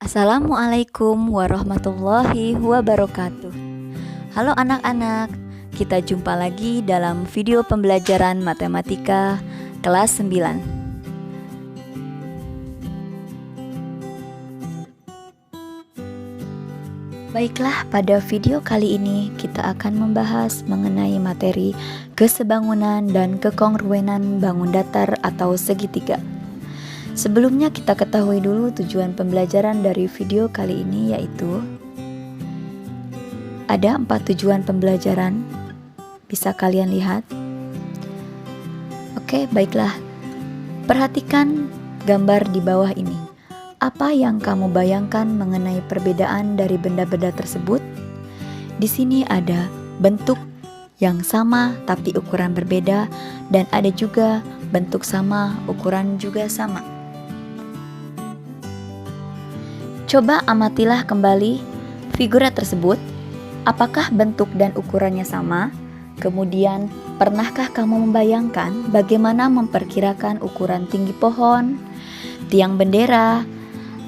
Assalamualaikum warahmatullahi wabarakatuh. Halo anak-anak, kita jumpa lagi dalam video pembelajaran matematika kelas 9. Baiklah, pada video kali ini kita akan membahas mengenai materi kesebangunan dan kekongruenan bangun datar atau segitiga. Sebelumnya kita ketahui dulu tujuan pembelajaran dari video kali ini, yaitu ada 4 tujuan pembelajaran. Bisa kalian lihat. Oke, baiklah. Perhatikan gambar di bawah ini. Apa yang kamu bayangkan mengenai perbedaan dari benda-benda tersebut? Di sini ada bentuk yang sama tapi ukuran berbeda, dan ada juga bentuk sama, ukuran juga sama. Coba amatilah kembali figurat tersebut. Apakah bentuk dan ukurannya sama? Kemudian, pernahkah kamu membayangkan bagaimana memperkirakan ukuran tinggi pohon, tiang bendera,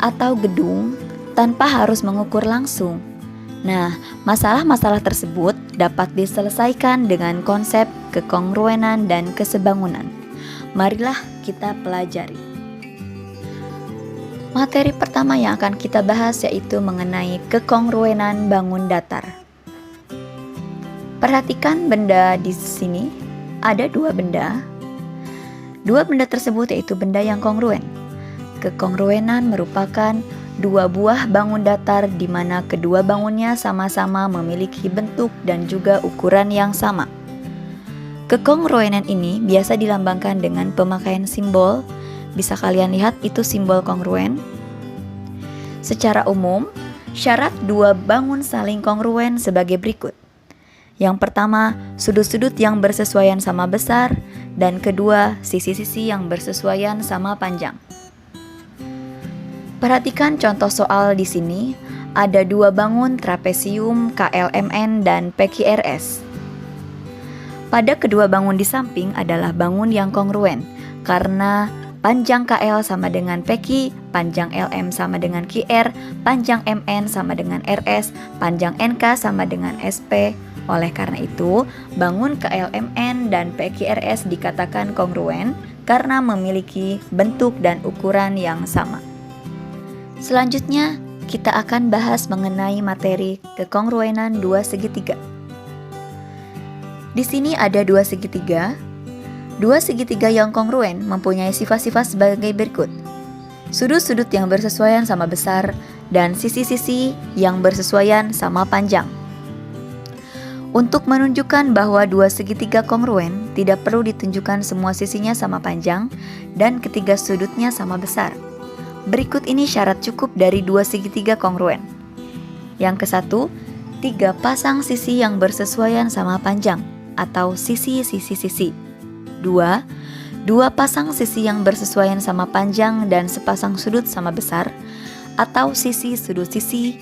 atau gedung tanpa harus mengukur langsung? Nah, masalah-masalah tersebut dapat diselesaikan dengan konsep kekongruenan dan kesebangunan. Marilah kita pelajari. Materi pertama yang akan kita bahas yaitu mengenai kekongruenan bangun datar. Perhatikan benda di sini, ada 2 benda. 2 benda tersebut yaitu benda yang kongruen. Kekongruenan merupakan 2 buah bangun datar di mana kedua bangunnya sama-sama memiliki bentuk dan juga ukuran yang sama. Kekongruenan ini biasa dilambangkan dengan pemakaian simbol. Bisa kalian lihat itu simbol kongruen. Secara umum, syarat 2 bangun saling kongruen sebagai berikut. Yang pertama, sudut-sudut yang bersesuaian sama besar, dan kedua, sisi-sisi yang bersesuaian sama panjang. Perhatikan contoh soal di sini. Ada 2 bangun trapesium KLMN dan PQRS. Pada kedua bangun di samping adalah bangun yang kongruen karena panjang KL sama dengan PQ, panjang LM sama dengan QR, panjang MN sama dengan RS, panjang NK sama dengan SP. Oleh karena itu, bangun KLMN dan PQRS dikatakan kongruen karena memiliki bentuk dan ukuran yang sama. Selanjutnya, kita akan bahas mengenai materi kekongruenan 2 segitiga. Di sini ada 2 segitiga. 2 segitiga yang kongruen mempunyai sifat-sifat sebagai berikut. Sudut-sudut yang bersesuaian sama besar dan sisi-sisi yang bersesuaian sama panjang. Untuk menunjukkan bahwa 2 segitiga kongruen, tidak perlu ditunjukkan semua sisinya sama panjang dan ketiga sudutnya sama besar. Berikut ini syarat cukup dari 2 segitiga kongruen. Yang ke-1, 3 pasang sisi yang bersesuaian sama panjang atau sisi-sisi-sisi. 2 pasang sisi yang bersesuaian sama panjang dan sepasang sudut sama besar atau sisi sudut sisi.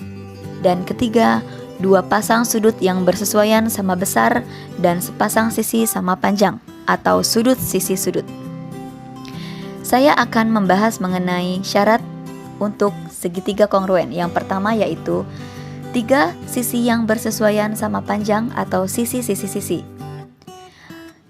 Dan ketiga, 2 pasang sudut yang bersesuaian sama besar dan sepasang sisi sama panjang atau sudut sisi sudut. Saya akan membahas mengenai syarat untuk segitiga kongruen. Yang pertama yaitu 3 sisi yang bersesuaian sama panjang atau sisi-sisi-sisi.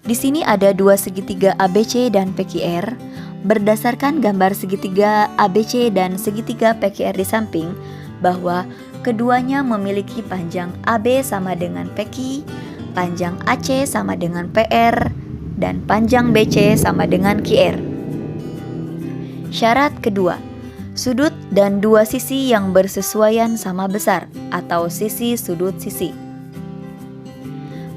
Di sini ada 2 segitiga ABC dan PQR. Berdasarkan gambar segitiga ABC dan segitiga PQR di samping, bahwa keduanya memiliki panjang AB sama dengan PQ, panjang AC sama dengan PR, dan panjang BC sama dengan QR. Syarat kedua, sudut dan 2 sisi yang bersesuaian sama besar atau sisi sudut sisi.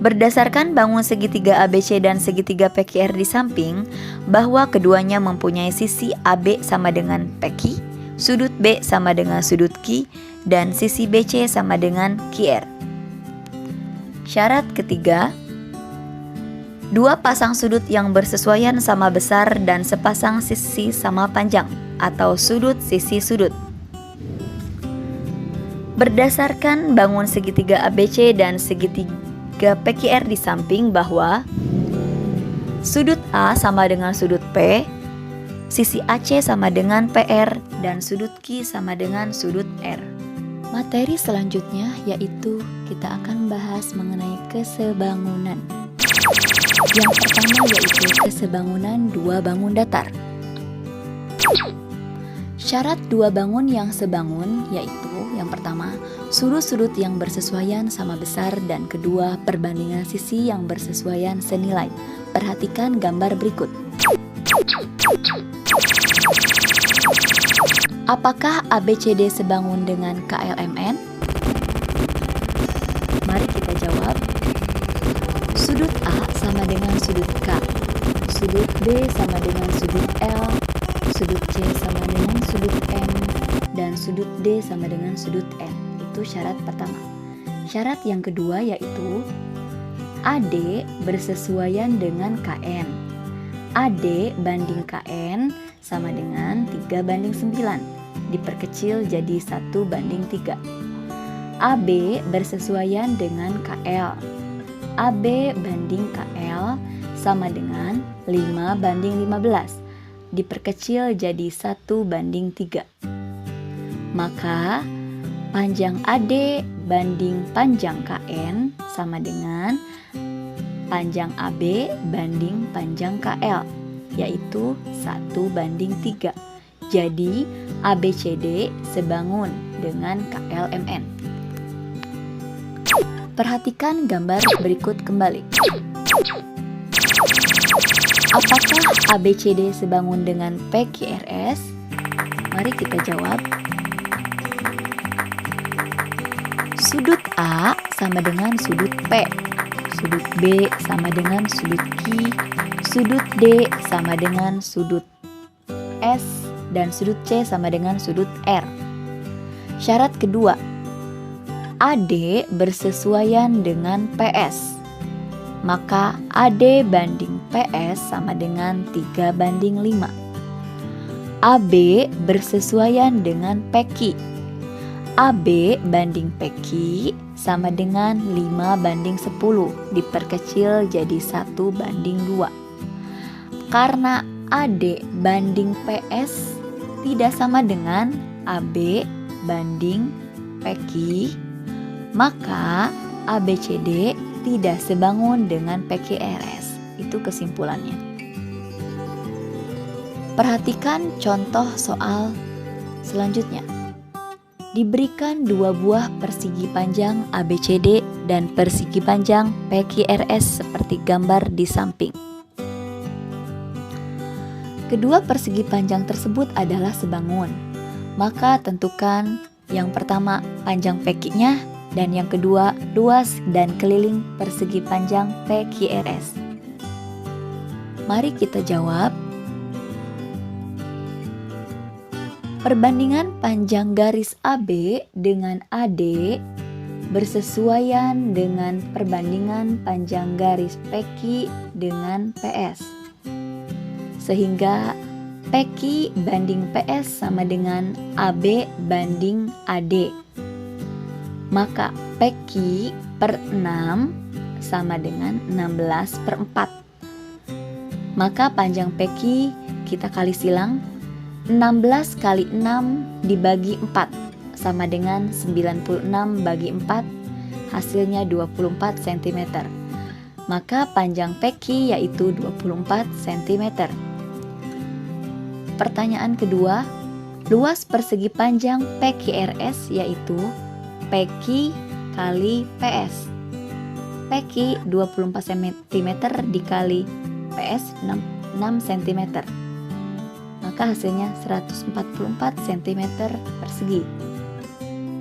Berdasarkan bangun segitiga ABC dan segitiga PQR di samping, bahwa keduanya mempunyai sisi AB sama dengan PQ, sudut B sama dengan sudut Q, dan sisi BC sama dengan QR. Syarat ketiga, 2 pasang sudut yang bersesuaian sama besar dan sepasang sisi sama panjang atau sudut sisi sudut. Berdasarkan bangun segitiga ABC dan segitiga PQR di samping, bahwa sudut A sama dengan sudut P, sisi AC sama dengan PR, dan sudut Q sama dengan sudut R. Materi selanjutnya yaitu kita akan bahas mengenai kesebangunan. Yang pertama yaitu kesebangunan dua bangun datar. Syarat dua bangun yang sebangun yaitu yang pertama, sudut-sudut yang bersesuaian sama besar, dan kedua, perbandingan sisi yang bersesuaian senilai. Perhatikan gambar berikut. Apakah ABCD sebangun dengan KLMN? Mari kita jawab. Sudut A sama dengan sudut K, sudut B sama dengan sudut L, sudut C sama dengan sudut M, dan sudut D sama dengan sudut N. Itu syarat pertama. Syarat yang kedua yaitu AD bersesuaian dengan KN. AD banding KN sama dengan 3:9. Diperkecil jadi 1:3. AB bersesuaian dengan KL. AB banding KL sama dengan 5:15. Diperkecil jadi 1:3. Maka panjang AD banding panjang KN sama dengan panjang AB banding panjang KL, yaitu 1:3. Jadi ABCD sebangun dengan KLMN. Perhatikan gambar berikut kembali. Apakah ABCD sebangun dengan PQRS? Mari kita jawab. Sudut A sama dengan sudut P, sudut B sama dengan sudut Q, sudut D sama dengan sudut S, dan sudut C sama dengan sudut R. Syarat kedua, AD bersesuaian dengan PS. Maka AD banding PS sama dengan 3:5. AB bersesuaian dengan PQ. AB banding PQ sama dengan 5:10, diperkecil jadi 1:2. Karena AD banding PS tidak sama dengan AB banding PQ, maka ABCD tidak sebangun dengan PQRS. Itu kesimpulannya. Perhatikan contoh soal selanjutnya. Diberikan dua buah persegi panjang ABCD dan persegi panjang PQRS seperti gambar di samping. Kedua persegi panjang tersebut adalah sebangun. Maka tentukan yang pertama panjang PQ-nya dan yang kedua luas dan keliling persegi panjang PQRS. Mari kita jawab. Perbandingan panjang garis AB dengan AD bersesuaian dengan perbandingan panjang garis PQ dengan PS. Sehingga PQ banding PS sama dengan AB banding AD. Maka PQ per 6 sama dengan 16/4. Maka panjang PQ kita kali silang. 16 kali 6 dibagi 4 sama dengan 96 bagi 4, hasilnya 24 cm. Maka panjang PQ yaitu 24 cm. Pertanyaan kedua, luas persegi panjang PQRS yaitu PQ kali PS. PQ 24 cm dikali PS 6 cm. Maka hasilnya 144 cm persegi.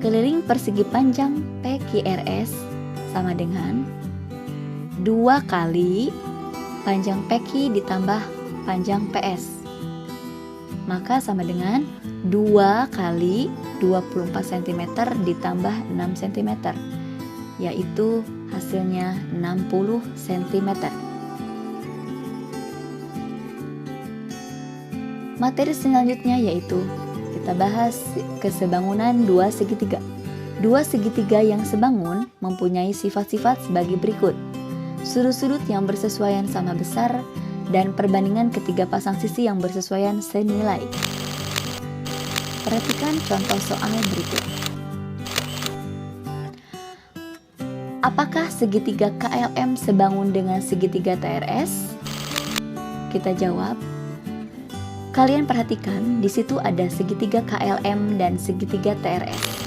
Keliling persegi panjang PQRS sama dengan 2 kali panjang PQ ditambah panjang PS. Maka sama dengan 2 kali 24 cm ditambah 6 cm, yaitu hasilnya 60 cm. Materi selanjutnya yaitu kita bahas kesebangunan dua segitiga. Dua segitiga yang sebangun mempunyai sifat-sifat sebagai berikut. Sudut-sudut yang bersesuaian sama besar dan perbandingan ketiga pasang sisi yang bersesuaian senilai. Perhatikan contoh soal berikut. Apakah segitiga KLM sebangun dengan segitiga TRS? Kita jawab. Kalian perhatikan, di situ ada segitiga KLM dan segitiga TRS.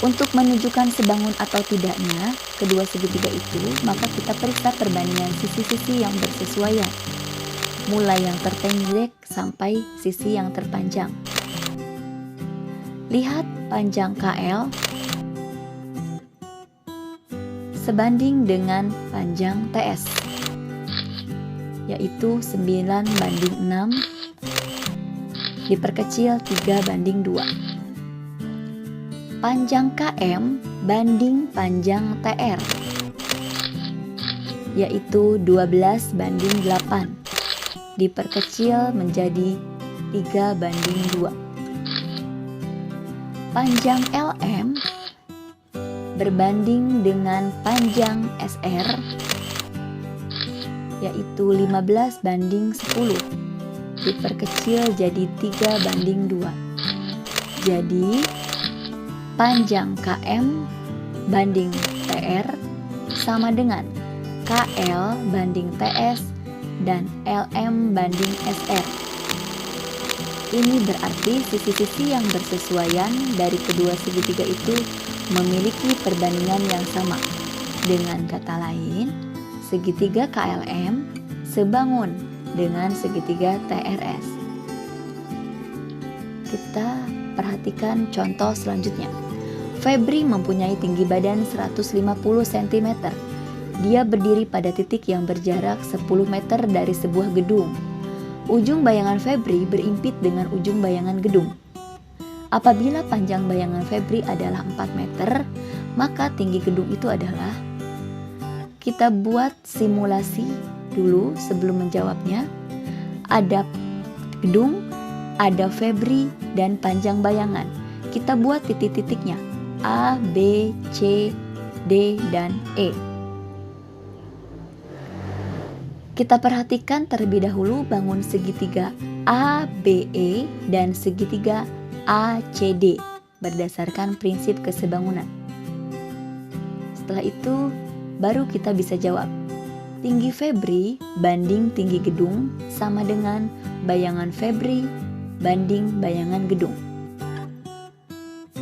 Untuk menunjukkan sebangun atau tidaknya kedua segitiga itu, maka kita periksa perbandingan sisi-sisi yang bersesuaian, mulai yang terpendek sampai sisi yang terpanjang. Lihat panjang KL sebanding dengan panjang TS, yaitu 9:6 diperkecil 3:2. Panjang KM banding panjang TR, yaitu 12:8 diperkecil menjadi 3:2. Panjang LM berbanding dengan panjang SR, yaitu 15:10 diperkecil jadi 3:2. Jadi panjang KM banding TR sama dengan KL banding TS dan LM banding SR. Ini berarti sisi-sisi yang bersesuaian dari kedua segitiga itu memiliki perbandingan yang sama. Dengan kata lain, segitiga KLM sebangun dengan segitiga TRS. Kita perhatikan contoh selanjutnya. Febri mempunyai tinggi badan 150 cm. Dia berdiri pada titik yang berjarak 10 meter dari sebuah gedung. Ujung bayangan Febri berimpit dengan ujung bayangan gedung. Apabila panjang bayangan Febri adalah 4 meter, maka tinggi gedung itu adalah. Kita buat simulasi dulu sebelum menjawabnya. Ada gedung, ada Febri, dan panjang bayangan. Kita buat titik-titiknya, A, B, C, D, dan E. Kita perhatikan terlebih dahulu bangun segitiga ABE dan segitiga ACD berdasarkan prinsip kesebangunan. Setelah itu, baru kita bisa jawab. Tinggi Febri banding tinggi gedung sama dengan bayangan Febri banding bayangan gedung.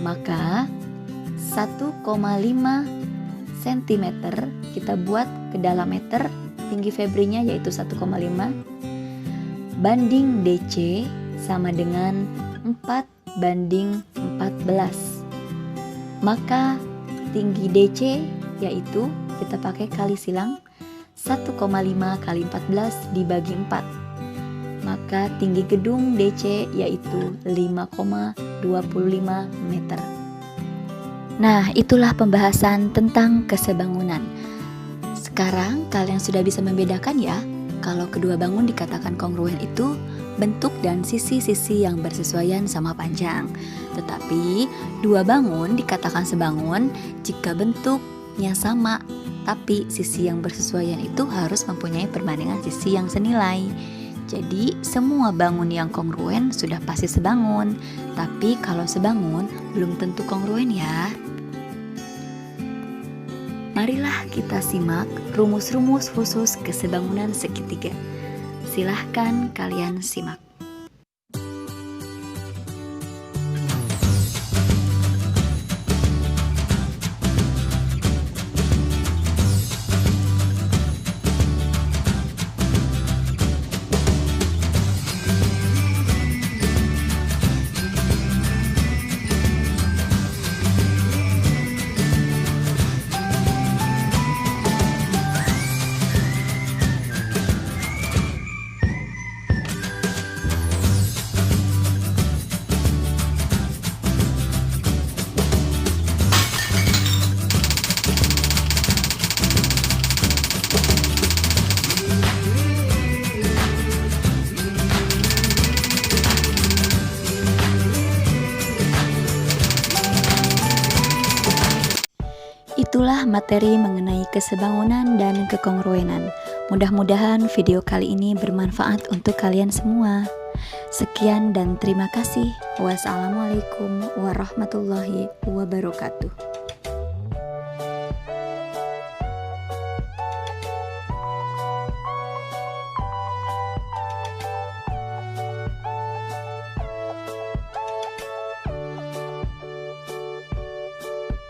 Maka 1,5 cm kita buat ke dalam meter, tinggi Febrinya yaitu 1,5 banding DC sama dengan 4:14. Maka tinggi DC yaitu kita pakai kali silang 1,5 kali 14 dibagi 4. Maka tinggi gedung DC yaitu 5,25 meter. Nah, itulah pembahasan tentang kesebangunan. Sekarang kalian sudah bisa membedakan ya, kalau kedua bangun dikatakan kongruen itu bentuk dan sisi-sisi yang bersesuaian sama panjang. Tetapi dua bangun dikatakan sebangun jika bentuknya sama, tapi sisi yang bersesuaian itu harus mempunyai perbandingan sisi yang senilai. Jadi semua bangun yang kongruen sudah pasti sebangun, tapi kalau sebangun belum tentu kongruen ya. Marilah kita simak rumus-rumus khusus kesebangunan segitiga. Silahkan kalian simak. Itulah materi mengenai kesebangunan dan kekongruenan. Mudah-mudahan video kali ini bermanfaat untuk kalian semua. Sekian dan terima kasih. Wassalamualaikum warahmatullahi wabarakatuh.